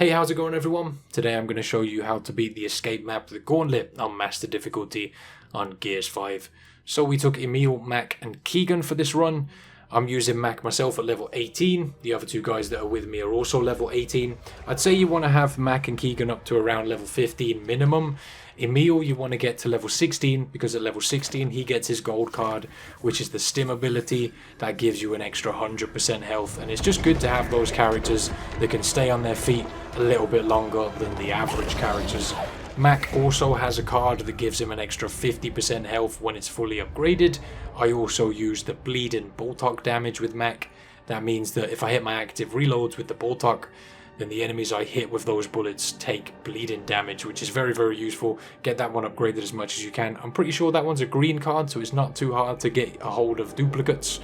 Hey, how's it going everyone? Today I'm going to show you how to beat the escape map, the Gauntlet, on Master difficulty on Gears 5. So we took Emile, Mac and Keegan for this run. I'm using Mac myself at level 18. The other two guys that are with me are also level 18. I'd say you want to have Mac and Keegan up to around level 15 minimum. Emile you want to get to level 16 because at level 16 he gets his gold card, which is the stim ability that gives you an extra 100% health, and it's just good to have those characters that can stay on their feet a little bit longer than the average characters. Mac also has a card that gives him an extra 50% health when it's fully upgraded. I also use the bleeding Boltok damage with Mac. That means that if I hit my active reloads with the Boltok, then the enemies I hit with those bullets take bleeding damage, which is very, very useful. Get that one upgraded as much as you can. I'm pretty sure that one's a green card, so it's not too hard to get a hold of duplicates.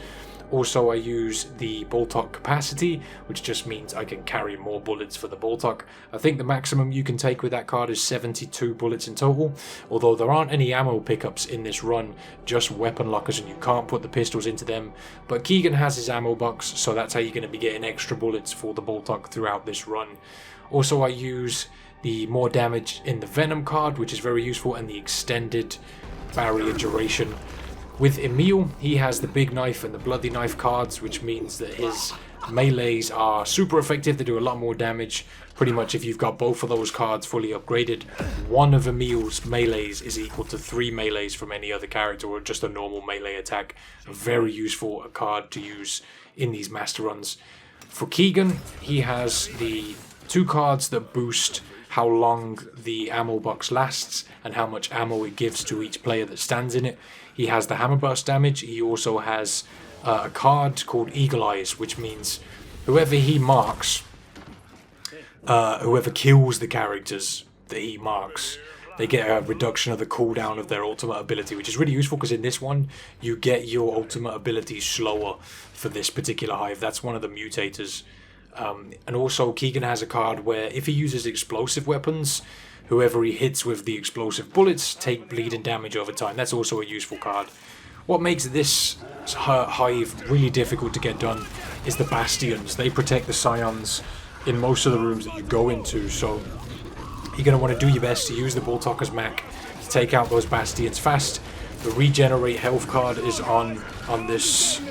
Also, I use the Boltok capacity, which just means I can carry more bullets for the Boltok. I think the maximum you can take with that card is 72 bullets in total, although there aren't any ammo pickups in this run, just weapon lockers, and you can't put the pistols into them. But Keegan has his ammo box, so that's how you're going to be getting extra bullets for the Boltok throughout this run. Also, I use the more damage in the Venom card, which is very useful, and the extended barrier duration. With Emile, he has the big knife and the bloody knife cards, which means that his melees are super effective. They do a lot more damage. Pretty much if you've got both of those cards fully upgraded, one of Emile's melees is equal to 3 melees from any other character or just a normal melee attack. A very useful card to use in these master runs. For Keegan, he has the 2 cards that boost how long the ammo box lasts and how much ammo it gives to each player that stands in it. He has the hammer burst damage. He also has a card called Eagle Eyes, which means whoever he marks, whoever kills the characters that he marks, they get a reduction of the cooldown of their ultimate ability, which is really useful because in this one you get your ultimate ability slower for this particular hive. That's one of the mutators. And also Keegan has a card where if he uses explosive weapons, whoever he hits with the explosive bullets take bleeding damage over time. That's also a useful card. What makes this hive really difficult to get done is the Bastions. They protect the Scions in most of the rooms that you go into, so you're going to want to do your best to use the Boltok as Mac to take out those Bastions fast. The regenerate health card is on this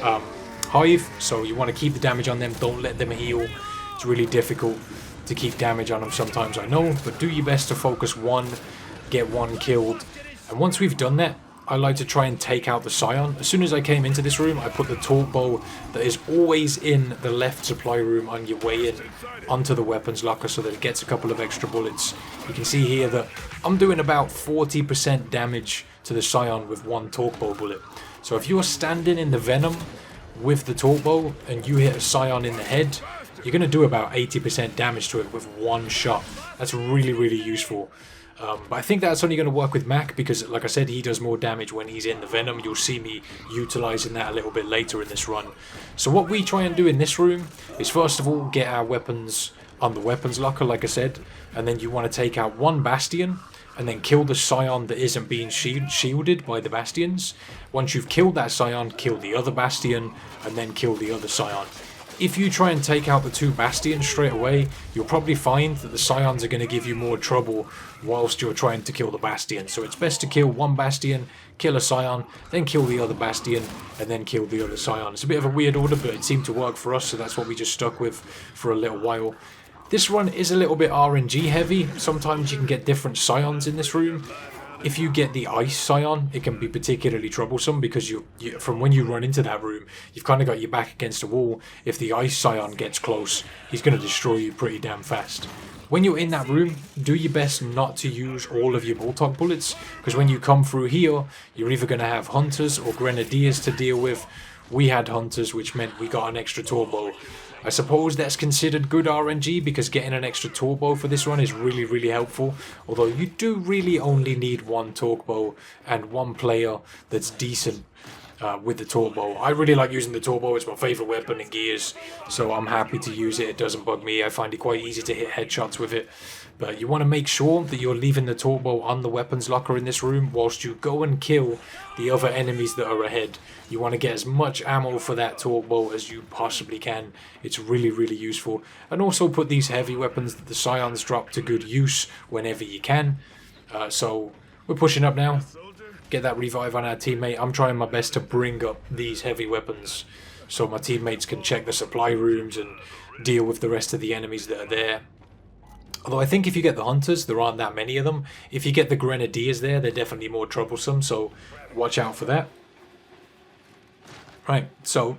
hive, so you want to keep the damage on them, don't let them heal. It's really difficult to keep damage on them sometimes, I know, but do your best to focus one, get one killed. And once we've done that, I like to try and take out the Scion. As soon as I came into this room, I put the torque bow that is always in the left supply room on your way in onto the weapons locker so that it gets a couple of extra bullets. You can see here that I'm doing about 40% damage to the Scion with one torque bow bullet. So if you're standing in the Venom with the torque bow and you hit a Scion in the head, you're going to do about 80% damage to it with one shot. That's really, really useful. But I think that's only going to work with Mac because, like I said, he does more damage when he's in the Venom. You'll see me utilising that a little bit later in this run. So what we try and do in this room is first of all get our weapons on the weapons locker, like I said, and then you want to take out one Bastion and then kill the Scion that isn't being shielded by the Bastions. Once you've killed that Scion, kill the other Bastion and then kill the other Scion. If you try and take out the 2 Bastions straight away, you'll probably find that the Scions are going to give you more trouble whilst you're trying to kill the Bastion. So it's best to kill one Bastion, kill a Scion, then kill the other Bastion, and then kill the other Scion. It's a bit of a weird order, but it seemed to work for us, so that's what we just stuck with for a little while. This run is a little bit RNG heavy. Sometimes you can get different Scions in this room. If you get the Ice Scion, it can be particularly troublesome because you from when you run into that room, you've kind of got your back against a wall. If the Ice Scion gets close, he's going to destroy you pretty damn fast. When you're in that room, do your best not to use all of your Boltok bullets, because when you come through here, you're either going to have Hunters or Grenadiers to deal with. We had Hunters, which meant we got an extra turbo. I suppose that's considered good RNG because getting an extra torque bow for this run is really, really helpful. Although you do really only need one torque bow and one player that's decent with the turbo. I really like using the turbo. It's my favourite weapon in Gears, so I'm happy to use it. It doesn't bug me. I find it quite easy to hit headshots with it. But you want to make sure that you're leaving the turbo on the weapons locker in this room whilst you go and kill the other enemies that are ahead. You want to get as much ammo for that turbo as you possibly can. It's really, really useful. And also put these heavy weapons that the Scions drop to good use whenever you can. So we're pushing up now. Get that revive on our teammate. I'm trying my best to bring up these heavy weapons so my teammates can check the supply rooms and deal with the rest of the enemies that are there. Although I think if you get the hunters, there aren't that many of them. If you get the grenadiers there, they're definitely more troublesome, so watch out for that. Right, so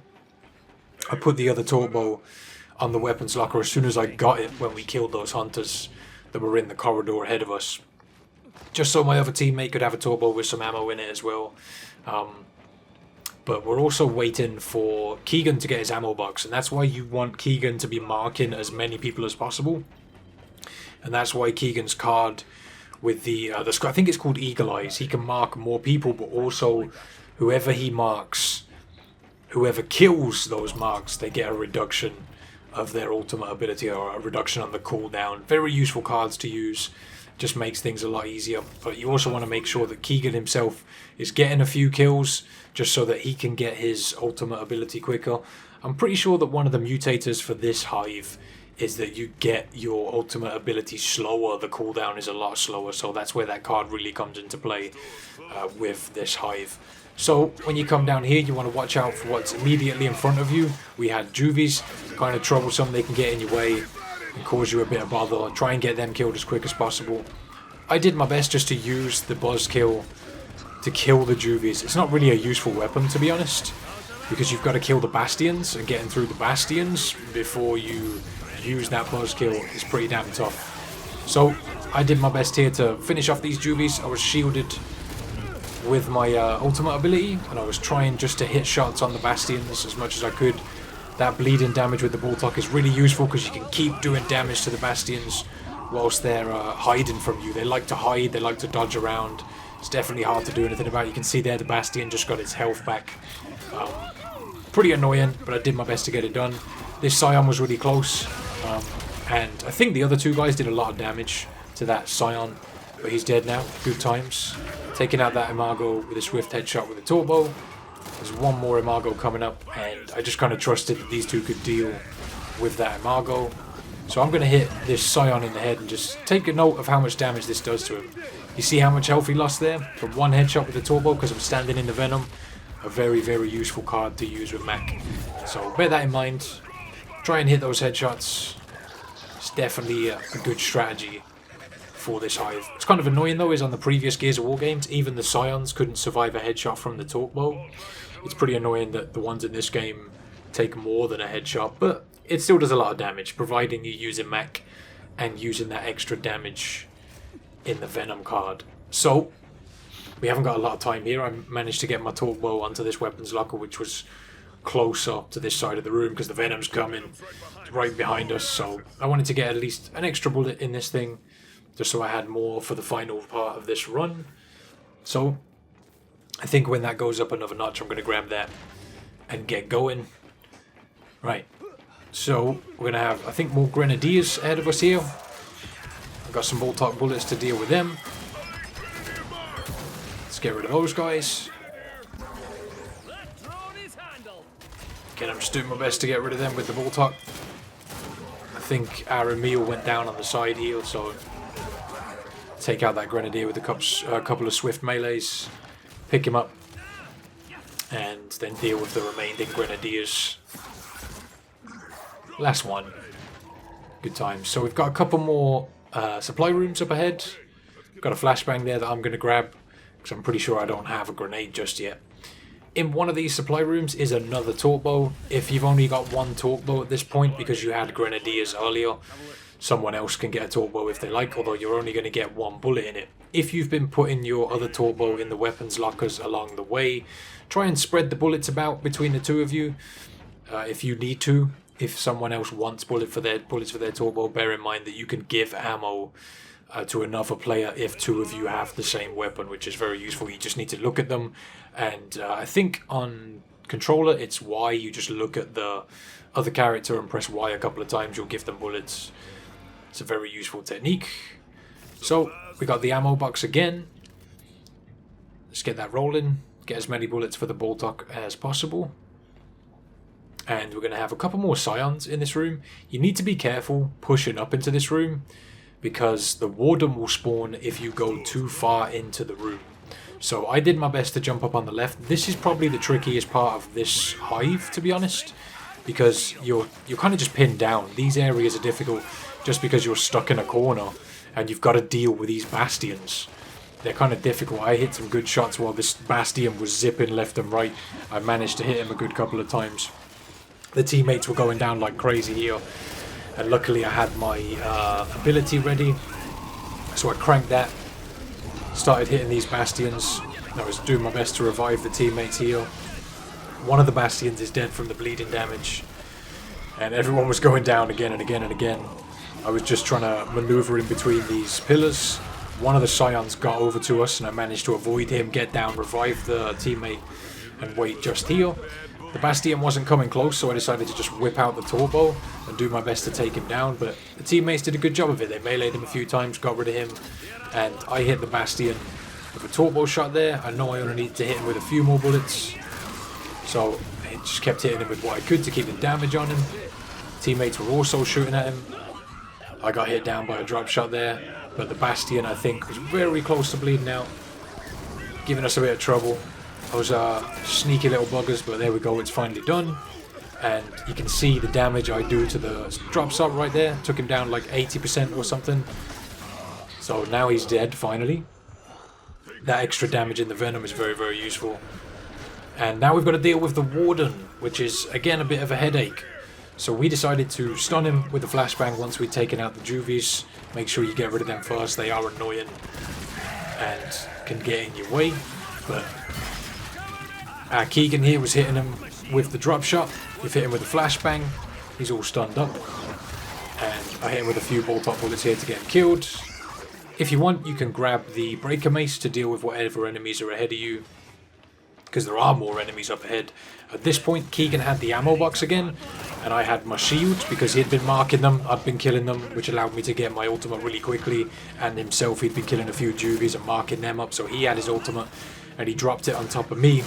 I put the other turbo on the weapons locker as soon as I got it when we killed those hunters that were in the corridor ahead of us. Just so my other teammate could have a turbo with some ammo in it as well. But we're also waiting for Keegan to get his ammo box, and that's why you want Keegan to be marking as many people as possible. And that's why Keegan's card with the I think it's called Eagle Eyes, he can mark more people, but also whoever he marks, whoever kills those marks, they get a reduction of their ultimate ability or a reduction on the cooldown. Very useful cards to use, just makes things a lot easier. But you also want to make sure that Keegan himself is getting a few kills just so that he can get his ultimate ability quicker. I'm pretty sure that one of the mutators for this hive is that you get your ultimate ability slower. The cooldown is a lot slower, so that's where that card really comes into play with this hive. So when you come down here, you want to watch out for what's immediately in front of you. We had juvies, kind of troublesome. They can get in your way and cause you a bit of bother. Try and get them killed as quick as possible. I did my best just to use the buzzkill to kill the juvies. It's not really a useful weapon, to be honest, because you've got to kill the Bastions, and getting through the Bastions before you use that buzzkill is pretty damn tough. So I did my best here to finish off these juvies. I was shielded with my ultimate ability, and I was trying just to hit shots on the Bastions as much as I could. That bleeding damage with the Boltok is really useful because you can keep doing damage to the Bastions whilst they're hiding from you. They like to hide, they like to dodge around. It's definitely hard to do anything about. You can see there the Bastion just got its health back. Pretty annoying, but I did my best to get it done. This Scion was really close, and I think the other two guys did a lot of damage to that Scion, but he's dead now. Good times. Taking out that Imago with a swift headshot with a turbo. There's one more Imago coming up, and I just kind of trusted that these two could deal with that Imago. So I'm going to hit this Scion in the head and just take a note of how much damage this does to him. You see how much health he lost there from one headshot with the turbo because I'm standing in the Venom. A very, very useful card to use with Mac. So bear that in mind. Try and hit those headshots. It's definitely a good strategy for this hive. It's kind of annoying though, is on the previous Gears of War games, even the Scions couldn't survive a headshot from the turbo. It's pretty annoying that the ones in this game take more than a headshot, but it still does a lot of damage, providing you're using Mac and using that extra damage in the Venom card. So we haven't got a lot of time here. I managed to get my turbo onto this weapons locker, which was closer to this side of the room because the Venom's coming right behind us. So I wanted to get at least an extra bullet in this thing, just so I had more for the final part of this run. So I think when that goes up another notch, I'm going to grab that and get going. Right. So we're going to have, I think, more Grenadiers ahead of us here. I've got some Boltok bullets to deal with them. Let's get rid of those guys. Again, I'm just doing my best to get rid of them with the Boltok. I think our Emile went down on the side here, so take out that Grenadier with a couple of swift melees, pick him up, and then deal with the remaining Grenadiers. Last one. Good times. So we've got a couple more supply rooms up ahead. Got a flashbang there that I'm going to grab, because I'm pretty sure I don't have a grenade just yet. In one of these supply rooms is another turbo. If you've only got one turbo at this point because you had Grenadiers earlier, someone else can get a turbo if they like, although you're only going to get one bullet in it. If you've been putting your other turbo in the weapons lockers along the way, try and spread the bullets about between the two of you if you need to. If someone else wants bullets for their turbo, bear in mind that you can give ammo to another player if two of you have the same weapon, which is very useful. You just need to look at them, and I think on controller it's Y. You just look at the other character and press Y a couple of times, you'll give them bullets. It's a very useful technique. So we got the ammo box again. Let's get that rolling. Get as many bullets for the Boltok as possible. And we're going to have a couple more Scions in this room. You need to be careful pushing up into this room, because the Warden will spawn if you go too far into the room. So I did my best to jump up on the left. This is probably the trickiest part of this hive, to be honest, because you're kind of just pinned down. These areas are difficult just because you're stuck in a corner and you've got to deal with these Bastions. They're kind of difficult. I hit some good shots while this Bastion was zipping left and right. I managed to hit him a good couple of times. The teammates were going down like crazy here, and luckily I had my ability ready, so I cranked that, started hitting these Bastions. I was doing my best to revive the teammates here. One of the Bastions is dead from the bleeding damage, and everyone was going down again and again and again. I was just trying to maneuver in between these pillars. One of the Scions got over to us and I managed to avoid him, get down, revive the teammate and wait just here. The Bastion wasn't coming close, so I decided to just whip out the turbo and do my best to take him down, but the teammates did a good job of it. They meleeed him a few times, got rid of him, and I hit the Bastion with a turbo shot there. I know I only needed to hit him with a few more bullets, so I just kept hitting him with what I could to keep the damage on him. Teammates were also shooting at him. I got hit down by a drop shot there, but the Bastion, I think, was very close to bleeding out, giving us a bit of trouble. Those sneaky little buggers, but there we go, it's finally done. And you can see the damage I do to the drop shot right there. Took him down like 80% or something. So now he's dead, finally. That extra damage in the Venom is very, very useful. And now we've got to deal with the Warden, which is, again, a bit of a headache. So we decided to stun him with the flashbang once we'd taken out the juvies. Make sure you get rid of them first, they are annoying and can get in your way. But Keegan here was hitting him with the drop shot. We've hit him with a flashbang, he's all stunned up. And I hit him with a few bolt-up bullets here to get him killed. If you want, you can grab the breaker mace to deal with whatever enemies are ahead of you, because there are more enemies up ahead. At this point, Keegan had the ammo box again, and I had my shield because he had been marking them, I'd been killing them, which allowed me to get my ultimate really quickly, and himself, he'd been killing a few juvies and marking them up, so he had his ultimate, and he dropped it on top of me,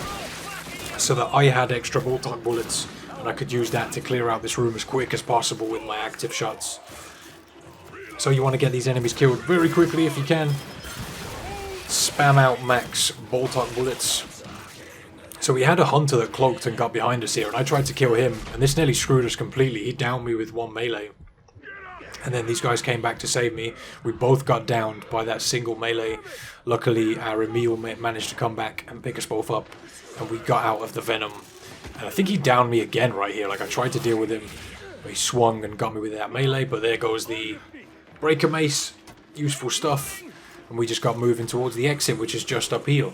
so that I had extra bolt-on bullets, and I could use that to clear out this room as quick as possible with my active shots. So you want to get these enemies killed very quickly if you can. Spam out max bolt-on bullets. So we had a hunter that cloaked and got behind us here, and I tried to kill him, and this nearly screwed us completely. He downed me with one melee. And then these guys came back to save me. We both got downed by that single melee. Luckily, our Emile managed to come back and pick us both up, and we got out of the Venom. And I think he downed me again right here. Like, I tried to deal with him, but he swung and got me with that melee, but there goes the breaker mace. Useful stuff. And we just got moving towards the exit, which is just up here.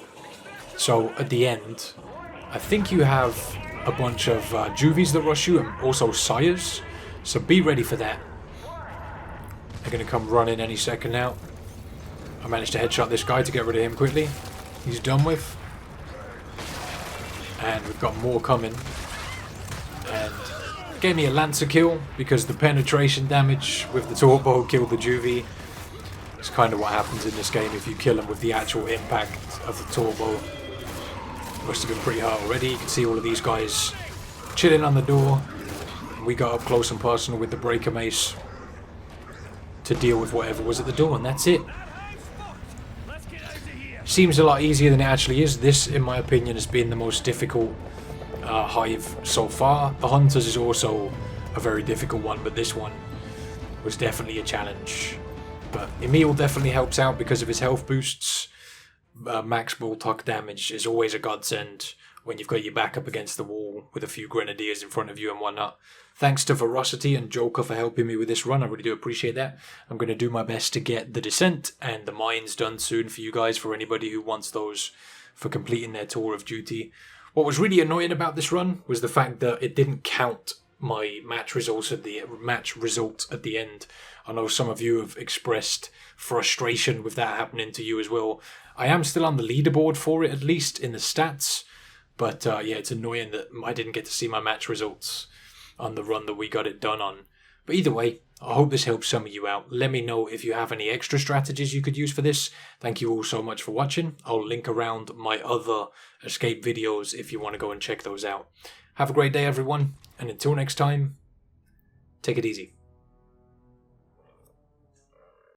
So, at the end, I think you have a bunch of juvies that rush you, and also sires. So be ready for that. They're going to come running any second now. I managed to headshot this guy to get rid of him quickly. He's done with. And we've got more coming. And it gave me a Lancer kill because the penetration damage with the turbo killed the juvie. It's kind of what happens in this game if you kill him with the actual impact of the turbo. Must have been pretty hard already. You can see all of these guys chilling on the door. We got up close and personal with the breaker mace to deal with whatever was at the door, and that's it. Seems a lot easier than it actually is. This, in my opinion, has been the most difficult hive so far. The Hunters is also a very difficult one, but this one was definitely a challenge. But Emile definitely helps out because of his health boosts. Max Boltok damage is always a godsend when you've got your back up against the wall with a few grenadiers in front of you and whatnot. Thanks to Veracity and Joker for helping me with this run. I really do appreciate that. I'm going to do my best to get the Descent and the Mines done soon for you guys, for anybody who wants those for completing their tour of duty. What was really annoying about this run was the fact that it didn't count my match result at the end. I know some of you have expressed frustration with that happening to you as well. I am still on the leaderboard for it, at least in the stats. But yeah, it's annoying that I didn't get to see my match results on the run that we got it done on. But either way, I hope this helps some of you out. Let me know if you have any extra strategies you could use for this. Thank you all so much for watching. I'll link around my other escape videos if you want to go and check those out. Have a great day, everyone. And until next time, take it easy.